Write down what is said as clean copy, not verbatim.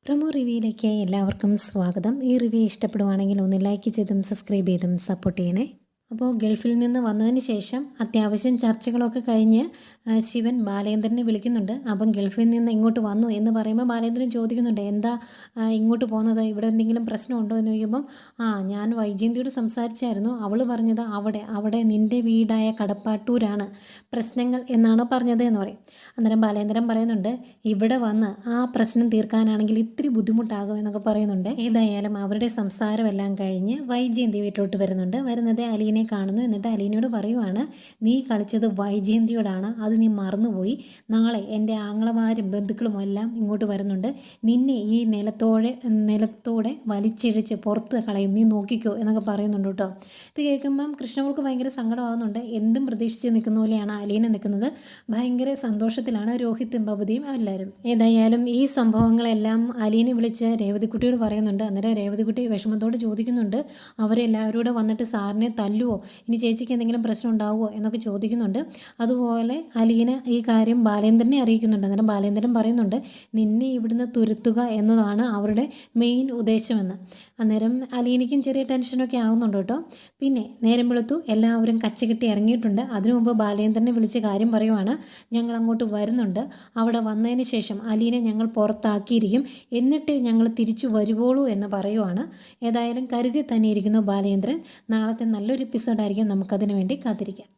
Promo റിവ്യൂയിലേക്ക് എല്ലാവർക്കും സ്വാഗതം. ഈ റിവ്യൂ ഇഷ്ടപ്പെടുവാണെങ്കിൽ ഒന്ന് ലൈക്ക് ചെയ്തും സബ്സ്ക്രൈബ് ചെയ്തും സപ്പോർട്ട് ചെയ്യണേ. അപ്പോൾ ഗൾഫിൽ നിന്ന് വന്നതിന് ശേഷം അത്യാവശ്യം ചർച്ചകളൊക്കെ കഴിഞ്ഞ് ശിവൻ ബാലേന്ദ്രനെ വിളിക്കുന്നുണ്ട്. അപ്പം ഗൾഫിൽ നിന്ന് ഇങ്ങോട്ട് വന്നു എന്ന് പറയുമ്പോൾ ബാലേന്ദ്രൻ ചോദിക്കുന്നുണ്ട്, എന്താ ഇങ്ങോട്ട് പോകുന്നത്, ഇവിടെ എന്തെങ്കിലും പ്രശ്നമുണ്ടോ എന്ന് ചോദിക്കുമ്പം ഞാൻ വൈജയന്തിയോട് സംസാരിച്ചായിരുന്നു, അവൾ പറഞ്ഞത് അവിടെ നിൻ്റെ വീടായ കടപ്പാട്ടൂരാണ് പ്രശ്നങ്ങൾ എന്നാണ് പറഞ്ഞത് എന്ന് പറയും. അന്നേരം ബാലേന്ദ്രൻ പറയുന്നുണ്ട്, ഇവിടെ വന്ന് ആ പ്രശ്നം തീർക്കാനാണെങ്കിൽ ഇത്തിരി ബുദ്ധിമുട്ടാകും എന്നൊക്കെ പറയുന്നുണ്ട്. ഏതായാലും അവരുടെ സംസാരമെല്ലാം കഴിഞ്ഞ് വൈജയന്തി വീട്ടിലോട്ട് വരുന്നത് അലീനെ കാണുന്നു. എന്നിട്ട് അലീനയോട് പറയുവാണ്, നീ കളിച്ചത് വൈജയന്തിയോടാണ്, അത് നീ മറന്നുപോയി. നാളെ എൻ്റെ ആങ്ങളമാരും ബന്ധുക്കളും എല്ലാം ഇങ്ങോട്ട് വരുന്നുണ്ട്, നിന്നെ ഈ നിലത്തോടെ വലിച്ചിഴച്ച് പുറത്ത് കളയും, നീ നോക്കിക്കോ എന്നൊക്കെ പറയുന്നുണ്ട് കേട്ടോ. ഇത് കേൾക്കുമ്പം കൃഷ്ണമോൾക്ക് ഭയങ്കര സങ്കടമാകുന്നുണ്ട്. എന്തും പ്രതീക്ഷിച്ച് നിൽക്കുന്ന പോലെയാണ് അലീന നിൽക്കുന്നത്. ഭയങ്കര സന്തോഷത്തിലാണ് രോഹിത്തും ബബുദിയും എല്ലാവരും. ഏതായാലും ഈ സംഭവങ്ങളെല്ലാം അലീനെ വിളിച്ച് രേവതിക്കുട്ടിയോട് പറയുന്നുണ്ട്. അന്നേരം രേവതിക്കുട്ടി വിഷമത്തോട് ചോദിക്കുന്നുണ്ട്, അവരെല്ലാവരും കൂടെ വന്നിട്ട് സാറിനെ തല്ലുവോ, ഇനി ചേച്ചിക്ക് എന്തെങ്കിലും പ്രശ്നം ഉണ്ടാവുമോ എന്നൊക്കെ ചോദിക്കുന്നുണ്ട്. അതുപോലെ അലീന ഈ കാര്യം ബാലേന്ദ്രനെ അറിയിക്കുന്നുണ്ട്. അന്നേരം ബാലേന്ദ്രൻ പറയുന്നുണ്ട്, നിന്നെ ഇവിടുന്ന് തുരത്തുക എന്നതാണ് അവരുടെ മെയിൻ ഉദ്ദേശമെന്ന്. അന്നേരം അലീനയ്ക്കും ചെറിയ ടെൻഷനൊക്കെ ആകുന്നുണ്ട് കേട്ടോ. പിന്നെ നേരം വെളുത്തു, എല്ലാവരും കച്ചകെട്ടി ഇറങ്ങിയിട്ടുണ്ട്. അതിനു മുമ്പ് ബാലേന്ദ്രനെ വിളിച്ച് കാര്യം പറയുവാണ്, ഞങ്ങൾ അങ്ങോട്ട് വരുന്നുണ്ട്, അവിടെ വന്നതിന് ശേഷം അലീനെ ഞങ്ങൾ പുറത്താക്കിയിരിക്കും, എന്നിട്ട് ഞങ്ങൾ തിരിച്ചു വരുവോളൂ എന്ന് പറയുവാണ്. ഏതായാലും കരുതി തന്നെ ഇരിക്കുന്നു ബാലേന്ദ്രൻ. നാളത്തെ നല്ലൊരു എപ്പിസോഡായിരിക്കും, നമുക്കതിനു വേണ്ടി കാത്തിരിക്കാം.